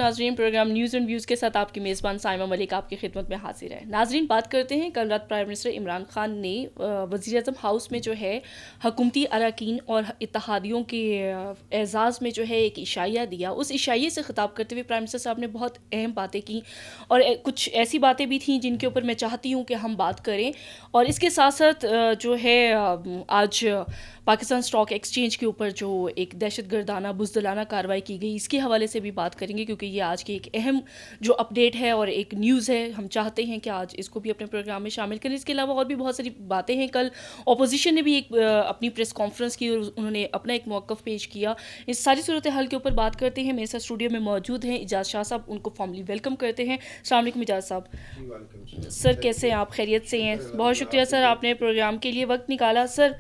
ناظرین، programme news and views کے ساتھ آپ کی میزبان سائمہ ملک آپ کی خدمت میں حاضر ہے. ناظرین، بات کرتے ہیں کل رات پرائم منسٹر عمران خان نے وزیر اعظم ہاؤس میں جو ہے حکومتی اراکین اور اتحادیوں کے اعزاز میں جو ہے ایک عشائیہ دیا. اس عشائیے سے خطاب کرتے ہوئے پرائم منسٹر صاحب نے بہت اہم باتیں کی اور کچھ ایسی باتیں بھی تھیں جن کے اوپر میں چاہتی ہوں کہ ہم بات کریں. اور اس کے ساتھ ساتھ جو ہے آج پاکستان اسٹاک ایکسچینج کے اوپر جو ایک دہشت گردانہ بزدلانہ کارروائی کی گئی، اس کے حوالے سے بھی بات کریں گے، کیونکہ یہ آج کی ایک اہم جو اپڈیٹ ہے اور ایک نیوز ہے. ہم چاہتے ہیں کہ آج اس کو بھی اپنے پروگرام میں شامل کریں. اس کے علاوہ اور بھی بہت ساری باتیں ہیں. کل اپوزیشن نے بھی ایک اپنی پریس کانفرنس کی اور انہوں نے اپنا ایک موقف پیش کیا. اس ساری صورتحال کے اوپر بات کرتے ہیں. میرے ساتھ اسٹوڈیو میں موجود ہیں اجاز شاہ صاحب، ان کو فارملی ویلکم کرتے ہیں. السلام علیکم اجاز صاحب. سر کیسے ہیں آپ؟ خیریت سے ہیں؟ بہت شکریہ سر، آپ نے پروگرام کے لیے وقت نکالا. سر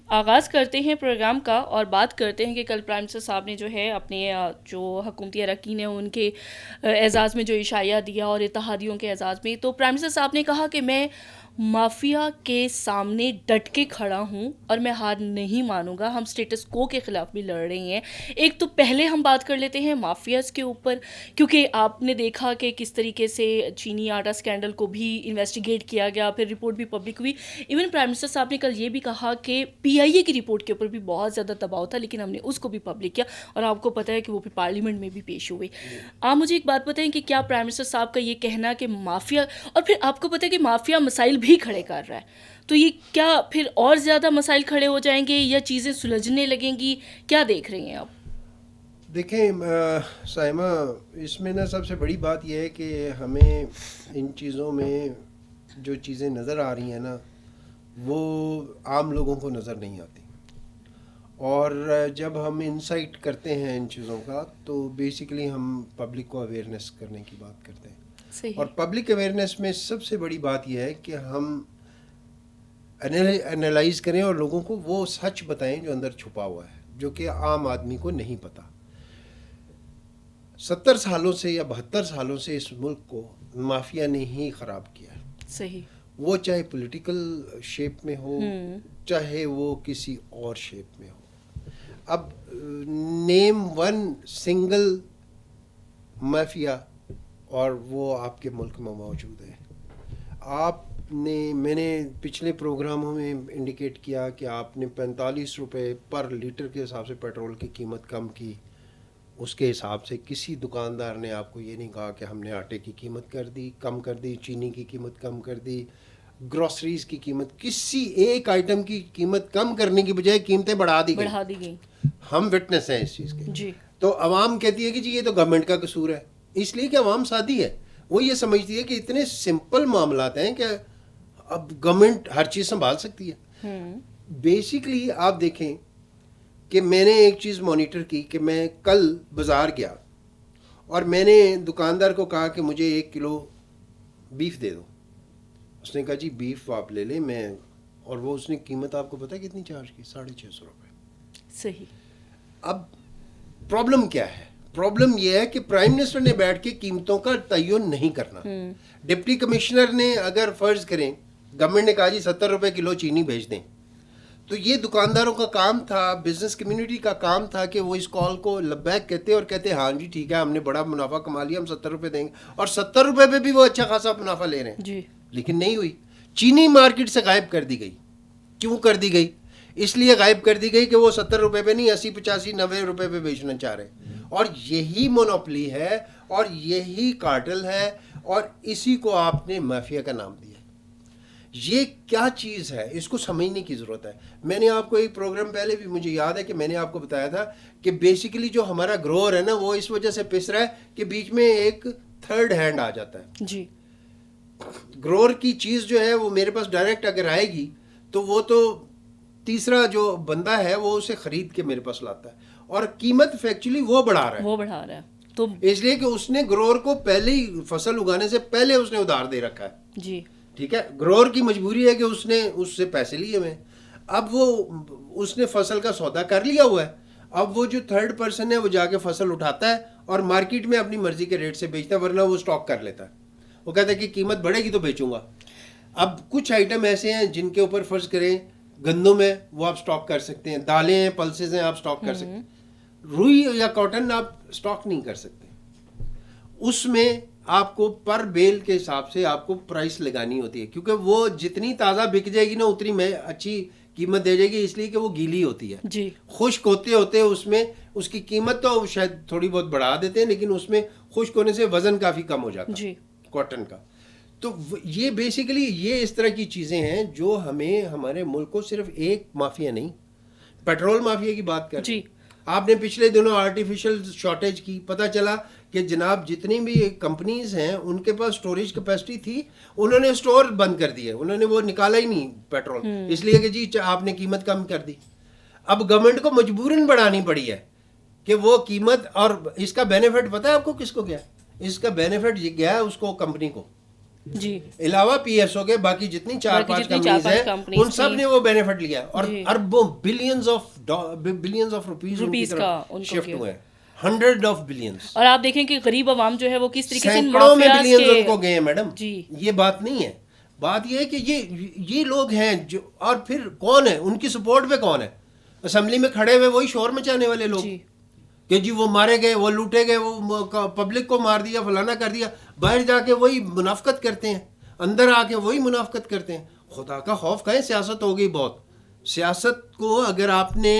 آغاز کرتے ہیں پروگرام کا اور بات کرتے ہیں کہ کل پرائم منسٹر صاحب نے جو ہے اپنے جو حکومتی اراکین ہیں ان کے اعزاز میں جو عشائیہ دیا اور اتحادیوں کے اعزاز میں، تو پرائم منسٹر صاحب نے کہا کہ میں مافیا کے سامنے ڈٹ کے کھڑا ہوں اور میں ہار نہیں مانوں گا. ہم اسٹیٹس کو کے خلاف بھی لڑ رہے ہیں. ایک تو پہلے ہم بات کر لیتے ہیں مافیاز کے اوپر، کیونکہ آپ نے دیکھا کہ کس طریقے سے چینی آٹا اسکینڈل کو بھی انویسٹیگیٹ کیا گیا، پھر رپورٹ بھی پبلک ہوئی. ایون پرائم منسٹر صاحب نے کل یہ بھی کہا کہ پی آئی اے کی رپورٹ کے اوپر بھی بہت زیادہ دباؤ تھا، لیکن ہم نے اس کو بھی پبلک کیا اور آپ کو پتہ ہے کہ وہ پھر پارلیمنٹ میں بھی پیش ہوئی. آپ مجھے ایک بات بتائیں کہ کیا پرائم منسٹر صاحب کا یہ کہنا کہ مافیا، اور پھر آپ کو پتہ ہے کہ مافیا مسائل بھی کھڑے کر رہا ہے، تو یہ کیا پھر اور زیادہ مسائل کھڑے ہو جائیں گے یا چیزیں سلجھنے لگیں گی؟ کیا دیکھ رہے ہیں آپ؟ دیکھیں سائمہ، اس میں نا سب سے بڑی بات یہ ہے کہ ہمیں ان چیزوں میں جو چیزیں نظر آ رہی ہیں نا وہ عام لوگوں کو نظر نہیں آتی. اور جب ہم انسائٹ کرتے ہیں ان چیزوں کا تو بیسیکلی ہم پبلک کو اویئرنیس کرنے کی بات کرتے ہیں. صحیح. اور پبلک اویئرنیس میں سب سے بڑی بات یہ ہے کہ ہم انالائز کریں اور لوگوں کو وہ سچ بتائیں جو اندر چھپا ہوا ہے، جو کہ عام آدمی کو نہیں پتہ. 70 سالوں سے یا 72 سالوں سے اس ملک کو مافیا نے ہی خراب کیا ہے. صحیح. وہ چاہے پولیٹیکل شیپ میں ہو، چاہے وہ کسی اور شیپ میں ہو. اب نیم ون سنگل مافیا اور وہ آپ کے ملک میں موجود ہے. میں نے پچھلے پروگراموں میں انڈیکیٹ کیا کہ آپ نے 45 روپے پر لیٹر کے حساب سے پیٹرول کی قیمت کم کی. اس کے حساب سے کسی دکاندار نے آپ کو یہ نہیں کہا کہ ہم نے آٹے کی قیمت کم کر دی، چینی کی قیمت کم کر دی، گروسریز کی قیمت، کسی ایک آئٹم کی قیمت کم کرنے کی بجائے قیمتیں بڑھا دی گئی. ہم وٹنس ہیں اس چیز کے. جی. تو عوام کہتی ہے کہ جی یہ تو گورنمنٹ کا قصور ہے، اس لیے کہ عوام سادی ہے. وہ یہ سمجھتی ہے کہ اتنے سمپل معاملات ہیں کہ اب گورنمنٹ ہر چیز سنبھال سکتی ہے. بیسیکلی آپ دیکھیں کہ میں نے ایک چیز مانیٹر کی کہ میں کل بازار گیا اور میں نے دکاندار کو کہا کہ مجھے 1 کلو بیف دے دو. اس نے کہا جی بیف آپ لے لیں. اور وہ اس نے قیمت آپ کو پتہ ہے کتنی چارج کی؟ 650 روپے. صحیح. اب پرابلم کیا ہے؟ پرابلم یہ ہے کہ پرائم منسٹر نے بیٹھ کے قیمتوں کا تعین نہیں کرنا. ڈپٹی کمشنر نے اگر فرض کریں گورنمنٹ نے کہا جی 70 روپے کلو چینی بھیج دیں، تو یہ دکانداروں کا کام تھا، بزنس کمیونٹی کا کام تھا کہ وہ اس کال کو لبیک کہتے اور کہتے ہاں جی ٹھیک ہے، ہم نے بڑا منافع کما لیا، ہم 70 روپے دیں گے. اور 70 روپے پہ بھی وہ اچھا خاصا منافع لے رہے ہیں. جی. لیکن نہیں ہوئی. چینی مارکیٹ سے غائب کر دی گئی. کیوں کر دی گئی؟ اس لیے غائب کر دی گئی کہ وہ 70 روپے پہ نہیں 80 85 90 روپے پہ بیچنا چاہ رہے ہیں. اور یہی مونوپلی ہے اور یہی کارٹل ہے اور اسی کو آپ نے مافیا کا نام دیا. یہ کیا چیز ہے؟ اس کو سمجھنے کی ضرورت ہے. میں نے آپ کو ایک پروگرام پہلے بھی مجھے یاد ہے کہ میں نے آپ کو بتایا تھا کہ بیسیکلی جو ہمارا گروور ہے نا وہ اس وجہ سے پس رہا ہے کہ بیچ میں ایک تھرڈ ہینڈ آ جاتا ہے. جی. گروور کی چیز جو ہے وہ میرے پاس ڈائریکٹ اگر آئے گی تو وہ تو تیسرا جو بندہ ہے وہ اسے خرید کے میرے پاس لاتا ہے اور قیمت فیکچولی وہ بڑھا رہا ہے. تو اس لیے کہ اس نے گروور کو پہلے ہی فصل اگانے سے پہلے اس نے ادھار دے رکھا ہے. جی. ٹھیک ہے. گروور کی مجبوری ہے کہ اس نے اس سے پیسے لیے ہوئے. اب وہ اس نے فصل کا سودا کر لیا ہوا ہے. اب وہ جو تھرڈ پرسن ہے وہ جا کے فصل اٹھاتا ہے اور مارکیٹ میں اپنی مرضی کے ریٹ سے بیچتا ہے، ورنہ وہ اسٹاک کر لیتا ہے. وہ کہتا ہے کہ قیمت بڑھے گی تو بیچوں گا. اب کچھ آئٹم ایسے ہیں جن کے اوپر فرض کریں گندم ہے وہ آپ اسٹاک کر سکتے ہیں، دالیں ہیں، پلسز ہیں، آپ اسٹاک کر سکتے ہیں. روئی یا کاٹن آپ اسٹاک نہیں کر سکتے. اس میں آپ کو پر بیل کے حساب سے آپ کو پرائس لگانی ہوتی ہے, کیونکہ وہ جتنی تازہ بک جائے گی نا اتنی میں اچھی قیمت دے جائے گی, اس لیے کہ وہ گیلی ہوتی ہے. جی خشک ہوتے ہوتے اس میں اس کی قیمت تو شاید تھوڑی بہت بڑھا دیتے ہیں, لیکن اس میں خشک ہونے سے وزن کافی کم ہو جاتا ہے جی کاٹن کا. تو یہ بیسیکلی یہ اس طرح کی چیزیں ہیں جو ہمیں ہمارے ملک کو صرف ایک مافیا نہیں, پیٹرول مافیا کی بات کر جی آپ نے پچھلے دنوں آرٹیفیشل شارٹیج کی, پتہ چلا کہ جناب جتنی بھی کمپنیز ہیں ان کے پاس سٹوریج کیپیسٹی تھی, انہوں نے سٹور بند کر دیے, انہوں نے وہ نکالا ہی نہیں پیٹرول, اس لیے کہ جی آپ نے قیمت کم کر دی. اب گورنمنٹ کو مجبوراً بڑھانی پڑی ہے کہ وہ قیمت, اور اس کا بینیفٹ پتہ ہے آپ کو کس کو گیا؟ اس کا بینیفٹ گیا ہے اس کو کمپنی کو, جی علاوہ پی ایس او کے باقی جتنی چار پانچ کمپنیز ہیں ان سب نے وہ بینیفٹ لیا, اور اربوں بلینز آف روپیز ان کی طرف شفٹ ہوئے ہیں, 100 آف بلینز. اور آپ دیکھیں کہ غریب عوام جو ہے وہ کس طریقے سے سینکڑوں میں مافیاز بلینز کے ان کو گئے ہیں میڈم. جی یہ بات نہیں ہے, بات یہ ہے کہ یہ لوگ ہیں جو, اور پھر کون ہے ان کی سپورٹ پہ, کون ہے اسمبلی میں کھڑے ہوئے وہی شور مچانے والے لوگ جی کہ جی وہ مارے گئے, وہ لوٹے گئے, وہ پبلک کو مار دیا, فلانا کر دیا. باہر جا کے وہی منافقت کرتے ہیں, اندر آ کے وہی منافقت کرتے ہیں. خدا کا خوف کہیں, سیاست ہو گئی بہت. سیاست کو اگر آپ نے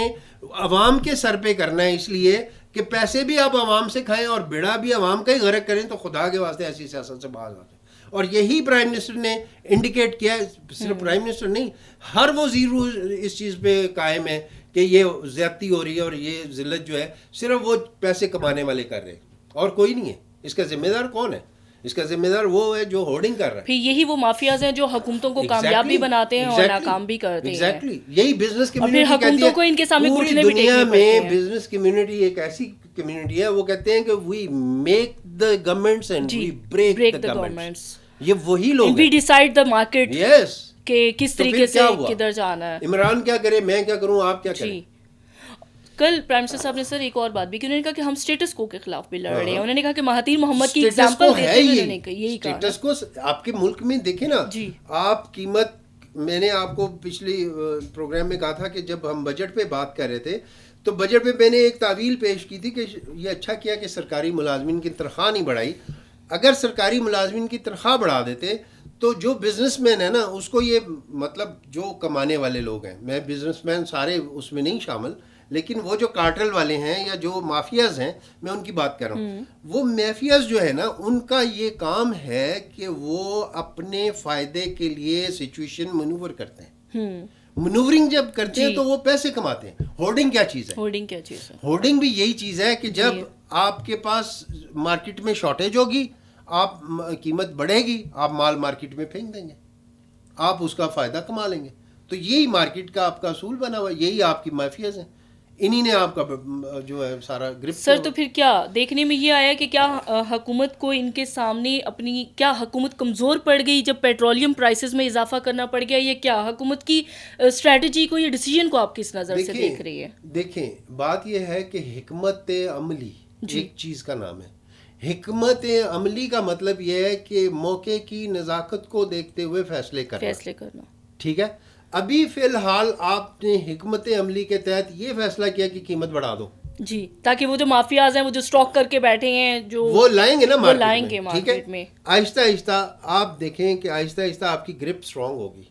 عوام کے سر پہ کرنا ہے اس لیے کہ پیسے بھی آپ عوام سے کھائیں اور بیڑا بھی عوام کا ہی غرق کریں, تو خدا کے واسطے ایسی سیاست سے باز آتے ہیں. اور یہی پرائم منسٹر نے انڈیکیٹ کیا ہے, صرف پرائم منسٹر نہیں, ہر وزیر اس چیز پہ قائم ہے کہ یہ زیادتی ہو رہی ہے اور یہ ذلت جو ہے صرف وہ پیسے کمانے والے کر رہے ہیں اور کوئی نہیں ہے. اس کا ذمہ دار کون ہے؟ اس کا ذمہ دار وہ ہے جو ہورڈنگ کر رہا ہے. پھر یہی وہ مافیاز ہیں جو حکومتوں کو کامیاب بھی بناتے ہیں اور ناکام بھی کرتے ہیں. ایگزیکٹلی یہی بزنس اور پھر حکومتوں کو ان کے سامنے گھٹنے بھی ٹیکنے پڑتے ہیں. میں بزنس کمیونٹی ایک ایسی کمیونٹی ہے, وہ کہتے ہیں کہ we make the governments and we break the governments. یہ وہی لوگ وی ڈیسائیڈ دا مارکیٹ یس کہ کس طریقے سے کدھر جانا ہے. عمران کیا کرے, میں کیا کروں, آپ کیا کریں. کل پرائم منسٹر صاحب نے سر ایک اور بات بھی کی, انہوں نے کہا کہ ہم اسٹیٹس کو کے خلاف بھی لڑ رہے ہیں. انہوں نے کہا کہ مہاتیر محمد کی ایگزامپل دیتے ہوئے انہوں نے یہی کہا. اسٹیٹس کو آپ کے ملک میں دیکھیں نا, آپ قیمت, میں نے آپ کو پچھلی پروگرام میں کہا تھا کہ جب ہم بجٹ پہ بات کر رہے تھے تو بجٹ پہ میں نے ایک تعویل پیش کی تھی کہ یہ اچھا کیا کہ سرکاری ملازمین کی تنخواہ نہیں بڑھائی. اگر سرکاری ملازمین کی تنخواہ بڑھا دیتے تو جو بزنس مین ہے نا اس کو یہ, مطلب جو کمانے والے لوگ ہیں, میں بزنس مین سارے اس میں نہیں شامل, لیکن وہ جو کارٹل والے ہیں یا جو مافیاز ہیں میں ان کی بات کر رہا ہوں. وہ مافیاز جو ہے نا ان کا یہ کام ہے کہ وہ اپنے فائدے کے لیے سچویشن مینوور کرتے ہیں. منورنگ جب کرتے ہیں تو وہ پیسے کماتے ہیں. ہورڈنگ کیا چیز ہے؟ ہورڈنگ کیا چیز ہے؟ ہورڈنگ بھی یہی چیز ہے کہ جب آپ کے پاس مارکیٹ میں شارٹیج ہوگی, آپ قیمت بڑھے گی, آپ مال مارکیٹ میں پھینک دیں گے, آپ اس کا فائدہ کما لیں گے. تو یہی مارکیٹ کا آپ کا اصول بنا ہوا ہے, یہی آپ کی مافیاز ہیں, انہی نے آپ کا جو ہے سارا گرپ. سر تو پھر کیا دیکھنے میں یہ آیا کہ کیا حکومت کو ان کے سامنے اپنی, کیا حکومت کمزور پڑ گئی جب پیٹرولیم پرائسز میں اضافہ کرنا پڑ گیا, یا کیا حکومت کی اسٹریٹجی کو یا ڈیسیجن کو آپ کس نظر سے دیکھ رہی ہے؟ دیکھیں بات یہ ہے کہ حکمت عملی ایک چیز کا نام ہے. حکمت عملی کا مطلب یہ ہے کہ موقع کی نزاکت کو دیکھتے ہوئے فیصلے کرنا. ٹھیک ہے, ابھی فی الحال آپ نے حکمت عملی کے تحت یہ فیصلہ کیا کہ قیمت بڑھا دو, جی, تاکہ وہ جو مافیاز ہیں وہ جو اسٹاک کر کے بیٹھے ہیں جو وہ لائیں گے نا وہ لائیں گے مارکیٹ میں. آہستہ آہستہ آپ دیکھیں کہ آہستہ آہستہ آپ کی گرپ اسٹرانگ ہوگی.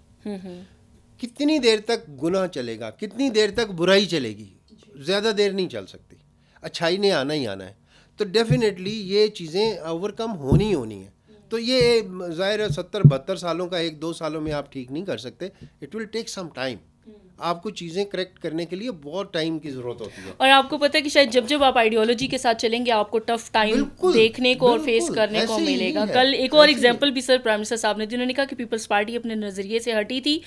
کتنی دیر تک گناہ چلے گا, کتنی دیر تک برائی چلے گی, زیادہ دیر نہیں چل سکتی, اچھائی نے آنا ہی آنا ہے. تو ڈیفینیٹلی یہ چیزیں اوور کم ہونی ہیں. تو یہ ظاہر ہے 70-72 سالوں کا 1-2 سالوں میں آپ ٹھیک نہیں کر سکتے. It will take some time. آپ کو چیزیں کریکٹ کرنے کے لیے بہت ٹائم کی ضرورت ہوتی ہے. اور آپ کو پتہ ہے کہ شاید جب آپ آئیڈیالوجی کے ساتھ چلیں گے آپ کو ٹف ٹائم دیکھنے کو اور فیس کرنے کو ملے گا. کل ایک اور ایگزامپل بھی سر پرائم منسٹر صاحب نے, جنہوں نے کہا کہ پیپلز پارٹی اپنے نظریے سے ہٹی تھی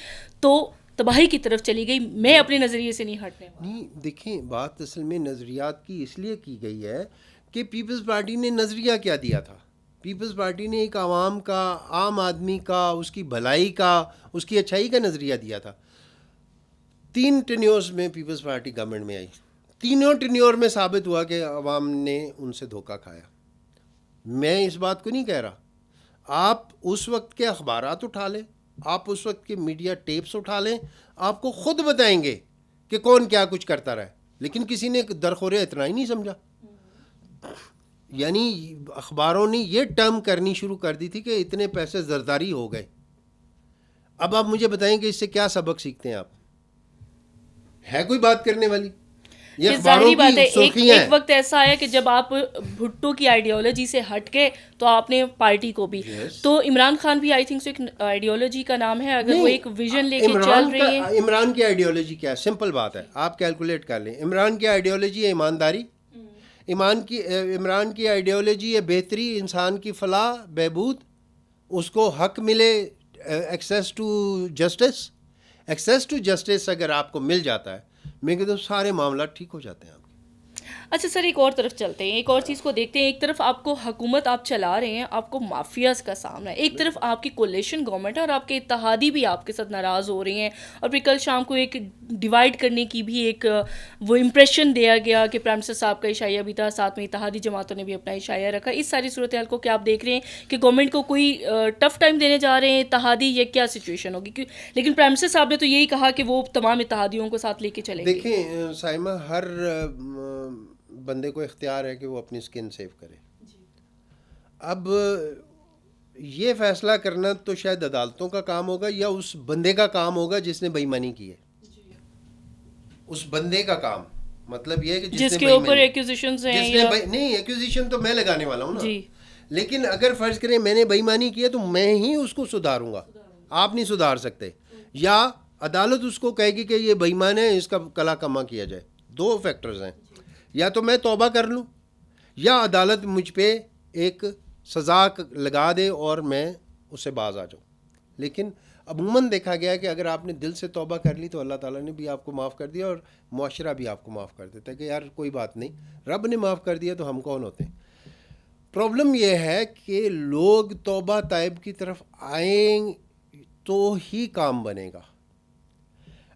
تو تباہی کی طرف چلی گئی, میں اپنے نظریے سے نہیں ہٹنے والا. نہیں دیکھیں, بات اصل میں نظریات کی اس لیے کی گئی ہے کہ پیپلز پارٹی نے نظریہ کیا دیا تھا. پیپلز پارٹی نے ایک عوام کا, عام آدمی کا, اس کی بھلائی کا, اس کی اچھائی کا نظریہ دیا تھا. 3 ٹینیورز میں پیپلز پارٹی گورنمنٹ میں آئی, تینوں ٹینیور میں ثابت ہوا کہ عوام نے ان سے دھوکہ کھایا. میں اس بات کو نہیں کہہ رہا, آپ اس وقت کے اخبارات اٹھا لیں, آپ اس وقت کے میڈیا ٹیپس اٹھا لیں, آپ کو خود بتائیں گے کہ کون کیا کچھ کرتا رہا ہے. لیکن کسی نے درخورے اتنا ہی نہیں سمجھا. یعنی اخباروں نے یہ ٹرم کرنی شروع کر دی تھی کہ اتنے پیسے زرداری ہو گئے. اب آپ مجھے بتائیں کہ اس سے کیا سبق سیکھتے ہیں آپ؟ ہے کوئی بات کرنے والی؟ یہ ظاہری بات ہے سرخیاں ایک وقت ایسا آیا کہ جب آپ بھٹو کی آئیڈیالوجی سے ہٹ گئے تو آپ نے پارٹی کو بھی تو عمران خان بھی آئی تھنک ایک آئیڈیالوجی کا نام ہے, اگر وہ ایک ویژن لے کے چل رہی ہے. عمران کی آئیڈیالوجی کیا ہے؟ سمپل بات ہے, آپ کیلکولیٹ کر لیں. عمران کی آئیڈیالوجی ہے ایمانداری, عمران کی آئیڈیالوجی ہے بہتری, انسان کی فلاح بہبود, اس کو حق ملے, access to justice. Access to justice اگر آپ کو مل جاتا ہے میں کہتا ہوں سارے معاملات ٹھیک ہو جاتے ہیں آپ کے. اچھا سر, ایک اور طرف چلتے ہیں, ایک اور چیز کو دیکھتے ہیں. ایک طرف آپ کو حکومت آپ چلا رہے ہیں, آپ کو مافیاز کا سامنا ہے, ایک طرف آپ کی کولیشن گورنمنٹ ہے اور آپ کے اتحادی بھی آپ کے ساتھ ناراض ہو رہے ہیں. اور پھر کل شام کو ایک ڈیوائڈ کرنے کی بھی ایک وہ امپریشن دیا گیا کہ پرائم منسٹر صاحب کا عشائیہ بھی تھا, ساتھ میں اتحادی جماعتوں نے بھی اپنا عشائیہ رکھا. اس ساری صورتحال کو کیا آپ دیکھ رہے ہیں کہ گورنمنٹ کو کوئی ٹف ٹائم دینے جا رہے ہیں اتحادی, یہ کیا سچویشن ہوگی؟ لیکن پرائم منسٹر صاحب نے تو یہی کہا کہ وہ تمام اتحادیوں کو ساتھ لے کے چلیں گے. دیکھیں سائمہ, ہر بندے کو اختیار ہے کہ وہ اپنی سکن سیو کرے. اب یہ فیصلہ کرنا تو شاید عدالتوں کا کام ہوگا یا اس بندے کا کام ہوگا جس نے بے ایمانی کی ہے. اس بندے کا کام مطلب یہ ہے کہ جس کے اوپر ایکوزیشنز ہیں, نہیں ایکوزیشن تو میں لگانے والا ہوں نا, لیکن اگر فرض کریں میں نے بے ایمانی کی ہے تو میں ہی اس کو سدھاروں گا, آپ نہیں سدھار سکتے. یا عدالت اس کو کہے گی کہ یہ بے ایمان ہے, اس کا کلا کما کیا جائے. دو فیکٹرز ہیں, یا تو میں توبہ کر لوں یا عدالت مجھ پہ ایک سزا لگا دے اور میں اس سے باز آ جاؤں. لیکن عموماً دیکھا گیا ہے کہ اگر آپ نے دل سے توبہ کر لی تو اللہ تعالیٰ نے بھی آپ کو معاف کر دیا اور معاشرہ بھی آپ کو معاف کر دیتا ہے کہ یار کوئی بات نہیں, رب نے معاف کر دیا تو ہم کون ہوتے ہیں. پرابلم یہ ہے کہ لوگ توبہ طائب کی طرف آئیں تو ہی کام بنے گا.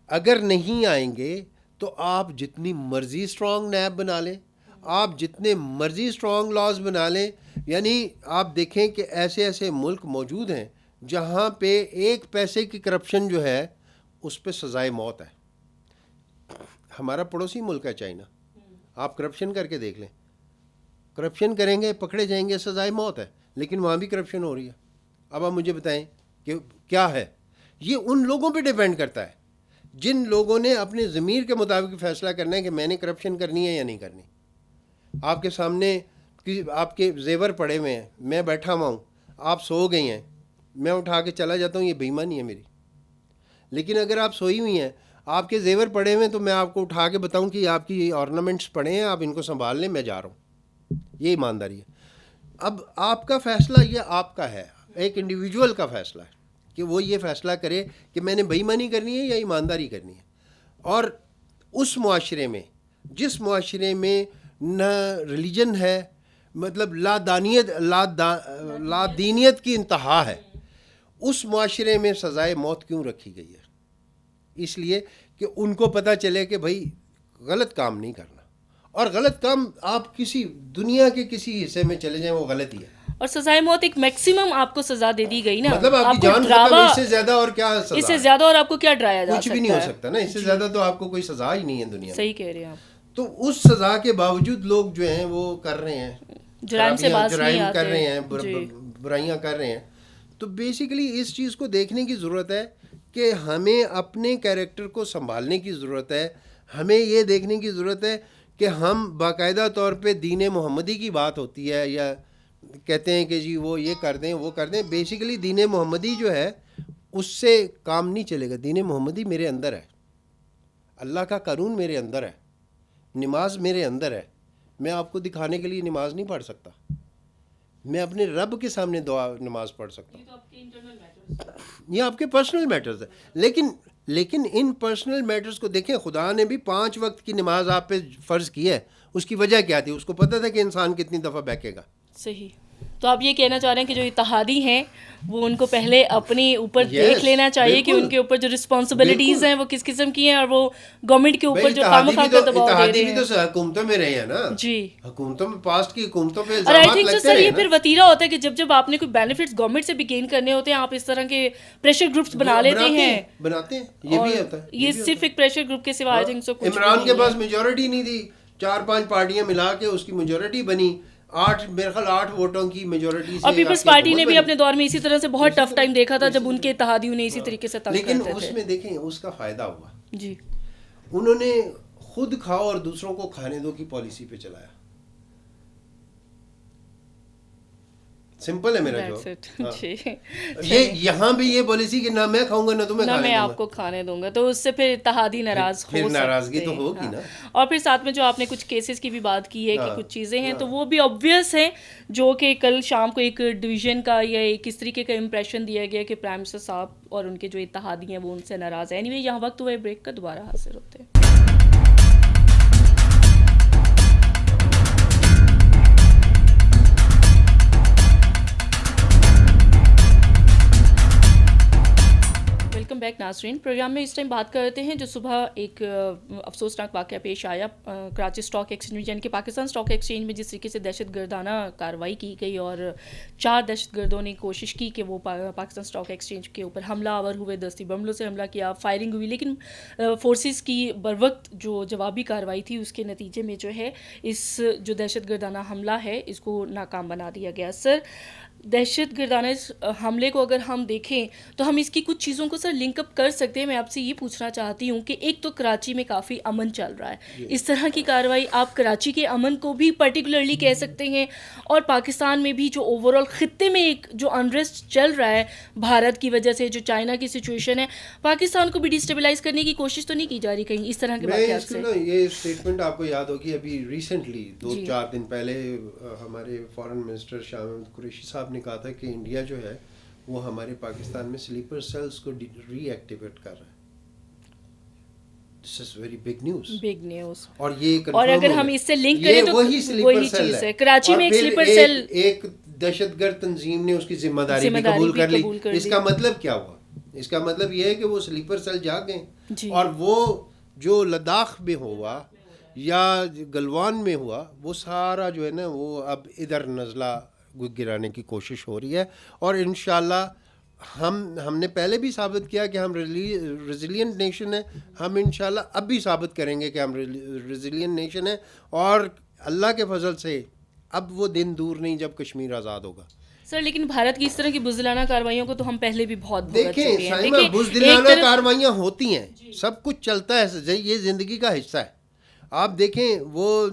اگر نہیں آئیں گے تو آپ جتنی مرضی اسٹرانگ نیب بنا لیں, آپ جتنے مرضی اسٹرانگ لاز بنا لیں, یعنی آپ دیکھیں کہ ایسے ایسے ملک موجود ہیں جہاں پہ ایک پیسے کی کرپشن جو ہے اس پہ سزائے موت ہے. ہمارا پڑوسی ملک ہے چائنا, آپ کرپشن کر کے دیکھ لیں, کرپشن کریں گے پکڑے جائیں گے سزائے موت ہے, لیکن وہاں بھی کرپشن ہو رہی ہے. اب آپ مجھے بتائیں کہ کیا ہے. یہ ان لوگوں پہ ڈیپینڈ کرتا ہے جن لوگوں نے اپنے ضمیر کے مطابق فیصلہ کرنا ہے کہ میں نے کرپشن کرنی ہے یا نہیں کرنی. آپ کے سامنے آپ کے زیور پڑے ہوئے ہیں, میں بیٹھا ہوا ہوں, آپ سو گئی ہیں, میں اٹھا کے چلا جاتا ہوں, یہ بے ایمانی ہے میری. لیکن اگر آپ سوئی ہوئی ہیں, آپ کے زیور پڑے ہوئے ہیں, تو میں آپ کو اٹھا کے بتاؤں کہ آپ کی آرنامنٹس پڑے ہیں, آپ ان کو سنبھال لیں, میں جا رہا ہوں. یہ ایمانداری ہے. اب آپ کا فیصلہ یہ آپ کا ہے, ایک انڈیویجول کا فیصلہ ہے کہ وہ یہ فیصلہ کرے کہ میں نے بے ایمانی کرنی ہے یا ایمانداری کرنی ہے. اور اس معاشرے میں, جس معاشرے میں نہ ریلیجن ہے, مطلب لادینیت کی انتہا ہے, اس معاشرے میں سزائے موت کیوں رکھی گئی ہے؟ اس لیے کہ ان کو پتہ چلے کہ بھائی غلط کام نہیں کرنا, اور غلط کام آپ کسی دنیا کے کسی حصے میں چلے جائیں وہ غلط ہی ہے. اور سزائے موت ایک میکسیمم آپ کو سزا دے دی گئی نا, مطلب آپ کی جان ختم, اس سے زیادہ اور کیا سزا؟ اس سے زیادہ اور آپ کو کیا ڈرایا جا سکتا ہے؟ کچھ بھی نہیں ہو سکتا نا, اس سے زیادہ تو آپ کو کوئی سزا ہی نہیں ہے دنیا میں. صحیح کہہ رہے ہیں آپ. تو اس سزا کے باوجود لوگ جو ہیں وہ کر رہے ہیں, جرائم سے باز نہیں آتے, کر رہے ہیں, برائیاں کر رہے ہیں. تو بیسیکلی اس چیز کو دیکھنے کی ضرورت ہے کہ ہمیں اپنے کیریکٹر کو سنبھالنے کی ضرورت ہے. ہمیں یہ دیکھنے کی ضرورت ہے کہ ہم باقاعدہ طور پہ دین محمدی کی بات ہوتی ہے یا کہتے ہیں کہ جی وہ یہ کر دیں وہ کر دیں. بیسیکلی دین محمدی جو ہے اس سے کام نہیں چلے گا. دین محمدی میرے اندر ہے, اللہ کا قانون میرے اندر ہے, نماز میرے اندر ہے. میں آپ کو دکھانے کے لیے نماز نہیں پڑھ سکتا, میں اپنے رب کے سامنے نماز پڑھ سکتا ہوں. یہ آپ کے پرسنل میٹرز ہے, لیکن ان پرسنل میٹرز کو دیکھیں, خدا نے بھی 5 وقت کی نماز آپ پہ فرض کی ہے. اس کی وجہ کیا تھی؟ اس کو پتہ تھا کہ انسان کتنی دفعہ بہکے گا. صحیح. تو آپ یہ کہنا چاہ رہے ہیں کہ جو اتحادی ہیں وہ ان کو پہلے اپنے اوپر دیکھ لینا چاہیے کہ ان کے اوپر جو رسپانسبلٹیز ہیں وہ کس قسم کی ہیں, اور وہ گورنمنٹ کے اوپر جو خامخواہ کا دباؤ دے رہے ہیں. اتحادی بھی تو حکومتوں میں رہے ہیں نا, جی, حکومتوں میں, پاسٹ کی حکومتوں پہ اور آئی تھنک سر یہ پھر وتیرہ ہوتا ہے کہ جب آپ نے کوئی بینیفٹس گورنمنٹ سے بھی گین کرنے ہوتے ہیں, آپ اس طرح کے پریشر گروپس بنا لیتے ہیں. بناتے ہیں, یہ بھی ہوتا ہے. یہ صرف ایک پریشر گروپ کے سوا آئی تھنک سو کچھ. عمران کے پاس میجورٹی نہیں تھی, 4-5 پارٹیاں ملا کے اس کی میجورٹی بنی, میرے خیال 8 ووٹوں کی میجورٹی سے. اور پیپلز پارٹی نے بھی اپنے دور میں اسی طرح سے بہت ٹف ٹائم دیکھا تھا جب ان کے اتحادیوں نے اسی طریقے سے تنگ کرتے تھے. لیکن اس میں دیکھیں اس کا فائدہ ہوا جی, انہوں نے خود کھاؤ اور دوسروں کو کھانے دو کی پالیسی پہ چلایا. سمپل ہے میرا جواب. یہ یہاں بھی یہ پالیسی کہ نہ میں کھاؤں گا نہ تمہیں کھانے دوں گا, میں آپ کو کھانے دوں گا, تو اس سے پھر اتحادی ناراض ہو سکتے ہیں. ناراضگی تو ہوگی نا. اور پھر ساتھ میں جو آپ نے کچھ کیسز کی بھی بات کی ہے کہ کچھ چیزیں ہیں تو وہ بھی آبویس ہیں, جو کہ کل شام کو ایک ڈویژن کا یا ایک اس طریقے کا امپریشن دیا گیا کہ پرائم منسٹر صاحب اور ان کے جو اتحادی ہیں وہ ان سے ناراض ہیں. اینی وے یہاں وقت ہوا ہے بریک کا, دوبارہ حاضر ہوتے ہیں. ویلکم بیک ناظرین. پروگرام میں اس ٹائم بات کرتے ہیں جو صبح ایک افسوسناک واقعہ پیش آیا کراچی اسٹاک ایکسچینج یعنی کہ پاکستان اسٹاک ایکسچینج میں, جس طریقے سے دہشت گردانہ کارروائی کی گئی اور 4 دہشت گردوں نے کوشش کی کہ وہ پاکستان اسٹاک ایکسچینج کے اوپر حملہ آور ہوئے, دستی بملوں سے حملہ کیا, فائرنگ ہوئی, لیکن فورسز کی بروقت جو جوابی کارروائی تھی اس کے نتیجے میں جو ہے اس جو دہشت گردانہ حملہ ہے اس کو ناکام بنا دیا گیا. سر, دہشت گردانہ حملے کو اگر ہم دیکھیں تو ہم اس کی کچھ چیزوں کو سر لنک اپ کر سکتے ہیں. میں آپ سے یہ پوچھنا چاہتی ہوں کہ ایک تو کراچی میں کافی امن چل رہا ہے, اس طرح کی کارروائی آپ کراچی کے امن کو بھی پرٹیکولرلی کہہ سکتے ہیں, اور پاکستان میں بھی جو اوور آل خطے میں ایک جو انریسٹ چل رہا ہے بھارت کی وجہ سے, جو چائنا کی سچویشن ہے, پاکستان کو بھی ڈیسٹیبلائز کرنے کی کوشش تو نہیں کی جا رہی کہیں اس طرح کے واقعات سے؟ یہ اسٹیٹمنٹ آپ کو یاد ہوگی ابھی ریسنٹلی 2-4 دن پہلے ہمارے فارن منسٹر شاہ محمود قریشی صاحب نے کہا تھا کہ انڈیا جو ہے وہ ہمارے پاکستان میں سلیپر سیلز کو ری ایکٹیویٹ کر رہا ہے. دس از ویری بگ نیوز. اور یہ اور اگر ہم اس سے لنک کریں تو وہی چیز ہے, کراچی میں ایک سلیپر سیل ایک دہشت گرد تنظیم نے اس کی ذمہ داری بھی قبول کر لی. اس کا مطلب کیا ہوا؟ اس کا مطلب یہ ہے کہ وہ سلیپر سیل جاگ گئے, اور وہ جو لداخ میں ہوا یا گلوان میں ہوا وہ سارا جو ہے نا وہ اب ادھر نزلہ گرانے کی کوشش ہو رہی ہے. اور انشاءاللہ ہم نے پہلے بھی ثابت کیا کہ ہم ریزیلینٹ نیشن ہیں, ہم انشاءاللہ اب بھی ثابت کریں گے کہ ہم ریزیلینٹ نیشن ہیں, اور اللہ کے فضل سے اب وہ دن دور نہیں جب کشمیر آزاد ہوگا. سر لیکن بھارت کی اس طرح کی بزدلانہ کارروائیوں کو تو ہم پہلے بھی بہت دیکھیں سائمہ, بزدلانہ کارروائیاں ہوتی ہیں, سب کچھ چلتا ہے, یہ زندگی کا حصہ ہے. آپ دیکھیں وہ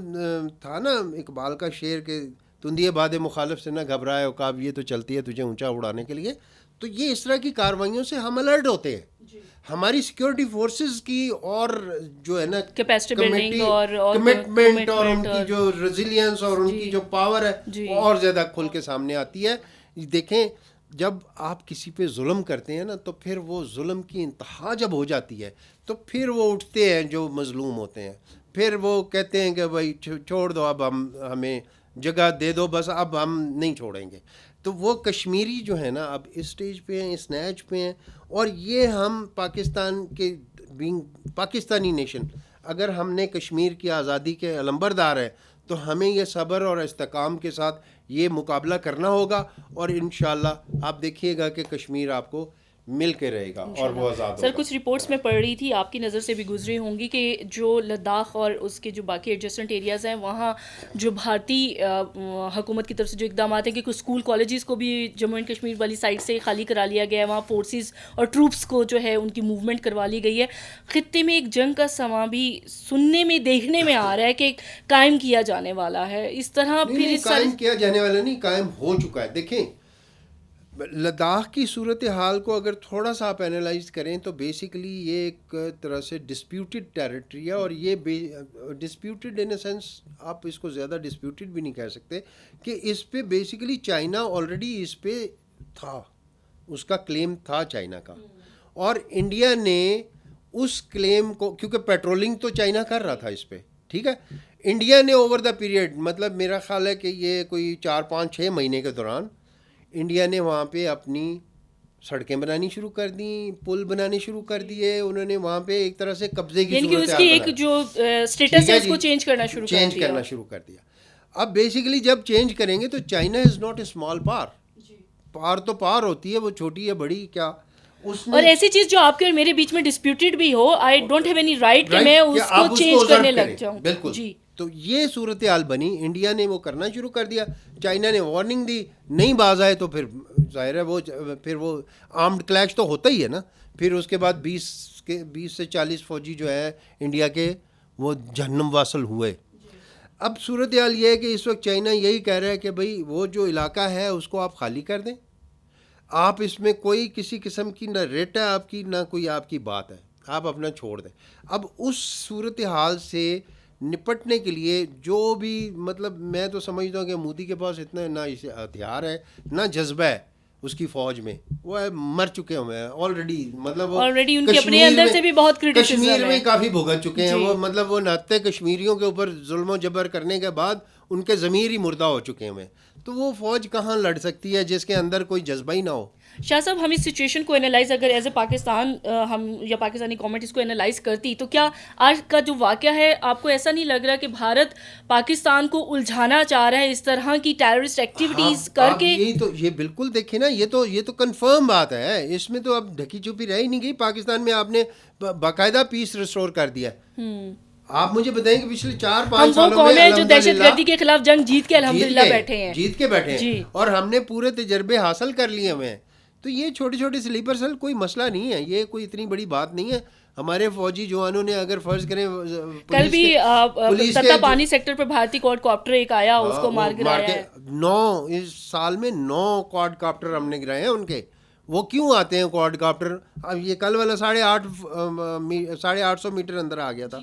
تھا نا اقبال کا شعر کہ تندیے باد مخالف سے نہ گھبرائے عقاب, یہ تو چلتی ہے تجھے اونچا اڑانے کے لیے. تو یہ اس طرح کی کارروائیوں سے ہم الرٹ ہوتے ہیں. ہماری سیکیورٹی فورسز کی اور جو ہے نا کمٹمنٹ اور ان کی جو ریزیلینس اور ان کی جو پاور ہے وہ اور زیادہ کھل کے سامنے آتی ہے. دیکھیں جب آپ کسی پہ ظلم کرتے ہیں نا تو پھر وہ ظلم کی انتہا جب ہو جاتی ہے تو پھر وہ اٹھتے ہیں جو مظلوم ہوتے ہیں, پھر وہ کہتے ہیں کہ بھائی چھوڑ دو, اب ہمیں جگہ دے دو, بس اب ہم نہیں چھوڑیں گے. تو وہ کشمیری جو ہے نا اب اس سٹیج پہ ہیں, اس نیچ پہ ہیں, اور یہ ہم پاکستان کے بینگ پاکستانی نیشن, اگر ہم نے کشمیر کی آزادی کے علمبردار ہیں تو ہمیں یہ صبر اور استحکام کے ساتھ یہ مقابلہ کرنا ہوگا, اور انشاءاللہ آپ دیکھیے گا کہ کشمیر آپ کو مل کے رہے گا اور وہ آزاد ہوگا. سر کچھ رپورٹس میں پڑھ رہی تھی, آپ کی نظر سے بھی گزری ہوں گی, کہ جو لداخ اور اس کے جو باقی ایڈجسٹنٹ ایریاز ہیں وہاں جو بھارتی حکومت کی طرف سے جو اقدامات ہیں کہ کچھ اسکول کالجز کو بھی جموں اینڈ کشمیر والی سائڈ سے خالی کرا لیا گیا ہے, وہاں فورسز اور ٹروپس کو جو ہے ان کی موومنٹ کروا لی گئی ہے. خطے میں ایک جنگ کا سماں بھی سننے میں دیکھنے میں آ رہا ہے کہ قائم کیا جانے والا ہے. اس طرح پھر قائم کیا جانے والا نہیں, قائم ہو چکا ہے. دیکھیں لداخ کی صورتحال کو اگر تھوڑا سا آپ اینالائز کریں تو بیسیکلی یہ ایک طرح سے ڈسپیوٹڈ ٹیریٹری ہے, اور یہ ڈسپیوٹڈ ان اے سینس آپ اس کو زیادہ ڈسپیوٹڈ بھی نہیں کہہ سکتے, کہ اس پہ بیسیکلی چائنا آلریڈی اس پہ تھا, اس کا کلیم تھا چائنا کا, اور انڈیا نے اس کلیم کو, کیونکہ پیٹرولنگ تو چائنا کر رہا تھا اس پہ, ٹھیک ہے, انڈیا نے اوور دا پیریڈ, مطلب میرا خیال ہے کہ یہ کوئی 4-5-6 مہینے کے دوران انڈیا نے وہاں پہ اپنی سڑکیں بنانی شروع کر دیں, پل بنانے شروع کر دیے, انہوں نے وہاں پہ ایک طرح سے قبضے کی صورت ایک جو اسٹیٹس ہے اس کو چینج کرنا شروع کر دیا. اب بیسیکلی جب چینج کریں گے تو China is not a small پار تو پار ہوتی ہے, وہ چھوٹی ہے بڑی کیا. اور ایسی چیز جو آپ کے اور میرے بیچ میں ڈسپیوٹڈ بھی ہو, I don't have any right کہ میں اس کو چینج کرنے لگ جاؤں. بالکل. تو یہ صورتحال بنی, انڈیا نے وہ کرنا شروع کر دیا, چائنا نے وارننگ دی, نہیں باز آئے تو پھر ظاہر ہے وہ آرمڈ کلیش تو ہوتا ہی ہے نا. پھر اس کے بعد 20 سے 40 فوجی جو ہے انڈیا کے وہ جہنم واصل ہوئے. اب صورتحال یہ ہے کہ اس وقت چائنا یہی کہہ رہا ہے کہ بھائی وہ جو علاقہ ہے اس کو آپ خالی کر دیں, آپ اس میں کوئی کسی قسم کی نہ ریٹ ہے آپ کی, نہ کوئی آپ کی بات ہے, آپ اپنا چھوڑ دیں. اب اس صورتحال سے نپٹنے کے لیے جو بھی مطلب میں تو سمجھتا ہوں کہ مودی کے پاس اتنا نہ اسے ہتھیار ہے نہ جذبہ ہے اس کی فوج میں, وہ مر چکے ہوئے ہیں آلریڈی, مطلب آلریڈی ان کے اپنے اندر سے بھی بہت کرٹیسزم ہے, کشمیر میں کافی بھگت چکے ہیں وہ, مطلب وہ نہتے کشمیریوں کے اوپر ظلم و جبر کرنے کے بعد ان کے ضمیر ہی مردہ ہو چکے ہیں. تو وہ فوج کہاں لڑ سکتی ہے جس کے اندر کوئی جذبہ ہی نہ ہو. شاہ صاحب, ہم اس سچویشن کو انالائز اگر ایز اے پاکستان ہم یا پاکستانی گورنمنٹ اس کو انالائز کرتی, تو کیا آج کا جو واقعہ ہے آپ کو ایسا نہیں لگ رہا کہ بھارت پاکستان کو الجھانا چاہ رہا ہے اس طرح کی ٹیررسٹ ایکٹیویٹیز کر کے؟ یہی تو, یہ بالکل دیکھیں نا, یہ تو کنفرم بات ہے, اس میں تو اب ڈھکی چھپی رہ ہی نہیں گئی. پاکستان میں آپ نے باقاعدہ پیس ریسٹور کر دیا. آپ مجھے بتائیں کہ پچھلے 4-5 سالوں میں جو دہشت گردی کے خلاف جنگ جیت کے الحمدللہ بیٹھے ہیں, جیت کے بیٹھے ہیں, اور ہم نے پورے تجربے حاصل کر لیے ہوئے ہیں. تو یہ چھوٹے چھوٹے سلیپر سیل کوئی مسئلہ نہیں ہے, یہ کوئی اتنی بڑی بات نہیں ہے. ہمارے فوجی جوانوں نے اگر فرض کریں, کل بھی تتا پانی سیکٹر پہ بھارتی کوڈ کاپٹر ایک آیا, اس کو مار گرایا ہے. 9 اس سال میں 9 کوڈ کاپٹر ہم نے گرائے ہیں ان کے. وہ کیوں آتے ہیں کوڈ کاپٹر؟ اب یہ کل والا 850 میٹر اندر آ گیا تھا,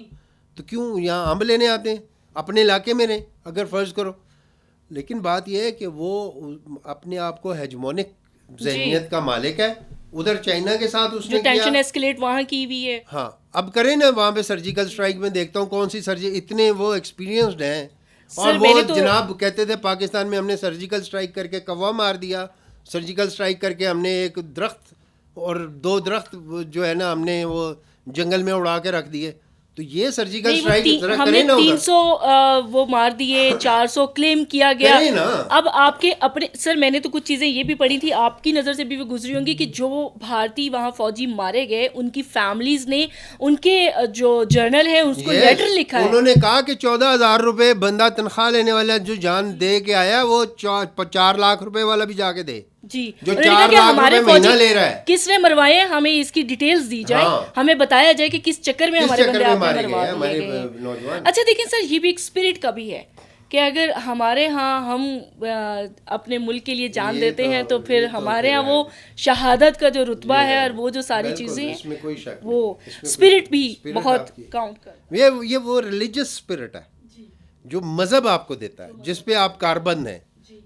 تو کیوں یہاں ہم لینے آتے ہیں؟ اپنے علاقے میں رہیں اگر فرض کرو. لیکن بات یہ ہے کہ وہ اپنے آپ کو ہیجمونک ذہنیت کا مالک ہے. ادھر چائنا کے ساتھ اس نے ٹینشن ایسکیلیٹ وہاں کی ہوئی ہے. ہاں, اب کریں نا وہاں پہ سرجیکل اسٹرائک. میں دیکھتا ہوں کون سی اتنے وہ ایکسپیرینسڈ ہیں, اور وہ جناب کہتے تھے پاکستان میں ہم نے سرجیکل اسٹرائک کر کے کوا مار دیا, سرجیکل اسٹرائک کر کے ہم نے ایک درخت اور 2 درخت جو ہے نا ہم نے وہ جنگل میں اڑا کے رکھ دیے. تو یہ سرجیکل اسٹرائک ہم نے 300 وہ مار دیے, 400 کلیم کیا گیا. اب آپ کے اپنے سر, میں نے تو کچھ چیزیں یہ بھی پڑھی تھی, آپ کی نظر سے بھی وہ گزری ہوں گی کہ جو بھارتی وہاں فوجی مارے گئے ان کی فیملیز نے ان کے جو جرنل ہے اس کو لیٹر لکھا ہے. انہوں نے کہا کہ 14,000 روپے بندہ تنخواہ لینے والا جو جان دے کے آیا وہ 4 لاکھ روپے والا بھی جا کے دے. جی, جو 4 لاکھ روپے مہینہ لے رہا ہے, کس نے مروائے ہیں ہمیں اس کی ڈیٹیلز دی جائے, ہمیں بتایا جائے کہ کس چکر میں ہمارے بندے آپ نے مروا دیے. اچھا دیکھیں سر, یہ بھی ایک اسپرٹ کا بھی ہے کہ اگر ہمارے ہاں ہم اپنے ملک کے لیے جان دیتے ہیں تو پھر ہمارے ہاں وہ شہادت کا جو رتبہ ہے اور وہ جو ساری چیزیں ہیں وہ اسپرٹ بھی بہت کاؤنٹ کر. یہ وہ ریلیجس اسپرٹ ہے جو مذہب آپ کو دیتا ہے, جس پہ آپ کاربند ہیں,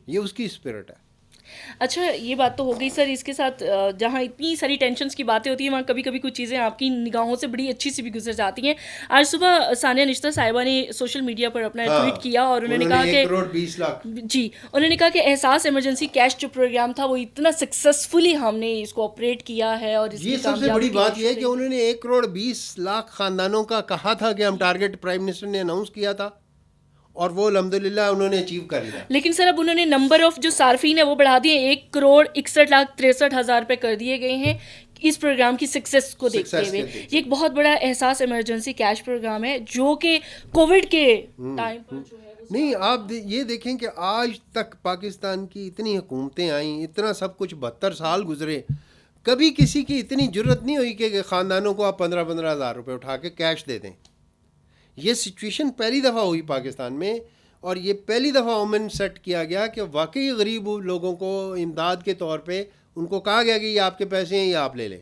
یہ اس کی اسپرٹ ہے. اچھا, یہ بات تو ہو گئی سر. اس کے ساتھ جہاں اتنی ساری ٹینشنز کی باتیں ہوتی ہیں وہاں کبھی کبھی کچھ چیزیں آپ کی نگاہوں سے بڑی اچھی سی بھی گزر جاتی ہیں. آج صبح ثانیہ نشتر صاحبہ نے سوشل میڈیا پر اپنا ٹویٹ کیا اور انہوں نے کہا کہ 1 کروڑ 20 لاکھ جی, انہوں نے کہا کہ احساس ایمرجنسی کیش جو پروگرام تھا وہ اتنا سکسیزفلی ہم نے اس کو آپریٹ کیا ہے. اور یہ سب سے بڑی بات یہ ہے کہ انہوں نے 1 کروڑ 20 لاکھ خاندانوں کا کہا تھا کہ ہم ٹارگٹ پرائم منسٹر نے اناؤنس کیا تھا, اور وہ الحمدللہ انہوں نے اچیو کر لیا. لیکن سر اب انہوں نے نمبر آف جو صارفین ہیں وہ بڑھا دیے, 1 کروڑ 61,63,000 پہ کر دیے گئے ہیں اس پروگرام کی سکسیس کو دیکھتے ہوئے. یہ ایک بہت بڑا احساس ایمرجنسی کیش پروگرام ہے جو کہ کووڈ کے ٹائم پر جو ہے نہیں. آپ یہ دیکھیں کہ آج تک پاکستان کی اتنی حکومتیں آئیں, اتنا سب کچھ 72 سال گزرے, کبھی کسی کی اتنی جرت نہیں ہوئی کہ خاندانوں کو آپ 15,000 روپے اٹھا کے کیش دے دیں. یہ سچویشن پہلی دفعہ ہوئی پاکستان میں, اور یہ پہلی دفعہ اومن سیٹ کیا گیا کہ واقعی غریب لوگوں کو امداد کے طور پہ ان کو کہا گیا کہ یہ آپ کے پیسے ہیں, یہ آپ لے لیں.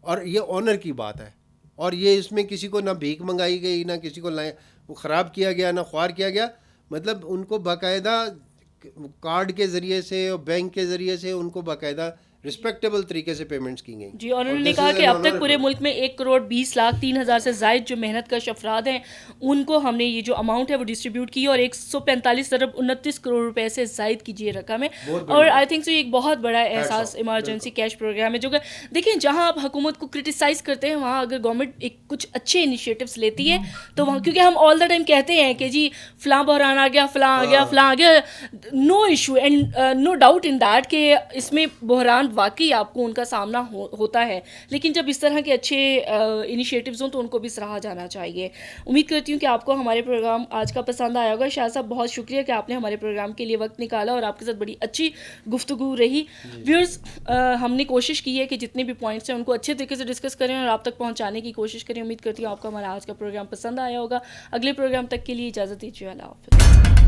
اور یہ آنر کی بات ہے, اور یہ اس میں کسی کو نہ بھیک منگائی گئی, نہ کسی کو خراب کیا گیا, نہ خوار کیا گیا. مطلب ان کو باقاعدہ کارڈ کے ذریعے سے اور بینک کے ذریعے سے ان کو باقاعدہ رسپیکٹیبل طریقے سے پیمنٹس کی گئی. جی, اور انہوں نے کہا کہ اب تک پورے ملک میں 1 کروڑ 20 لاکھ 3,000 سے زائد جو محنت کش افراد ہیں ان کو ہم نے یہ جو اماؤنٹ ہے وہ ڈسٹریبیوٹ کی, اور 145.29 کروڑ روپے سے زائد کی یہ رقم ہے. اور آئی تھنک سو یہ ایک بہت بڑا احساس ایمرجنسی کیش پروگرام ہے جو کہ دیکھیں جہاں آپ حکومت کو کرٹیسائز کرتے ہیں وہاں اگر گورنمنٹ ایک کچھ اچھے انیشیٹوس لیتی ہے تو وہاں, کیونکہ ہم آل دا ٹائم کہتے ہیں کہ جی فلاں بحران آ گیا, فلاں آ گیا, فلاں آ گیا, no issue and no doubt in that کہ اس میں بحران واقعی آپ کو ان کا سامنا ہوتا ہے، لیکن جب اس طرح کے اچھے انیشیٹوز ہوں تو ان کو بھی سراہا جانا چاہیے. امید کرتی ہوں کہ آپ کو ہمارے پروگرام آج کا پسند آیا ہوگا. شاہ صاحب بہت شکریہ کہ آپ نے ہمارے پروگرام کے لیے وقت نکالا اور آپ کے ساتھ بڑی اچھی گفتگو رہی. ویورز، ہم نے کوشش کی ہے کہ جتنے بھی پوائنٹس ہیں ان کو اچھے طریقے سے ڈسکس کریں اور آپ تک پہنچانے کی کوشش کریں. امید کرتی ہوں آپ کو ہمارا آج کا پروگرام پسند آیا ہوگا. اگلے پروگرام تک کے لیے اجازت دیجیے. اللہ حافظ.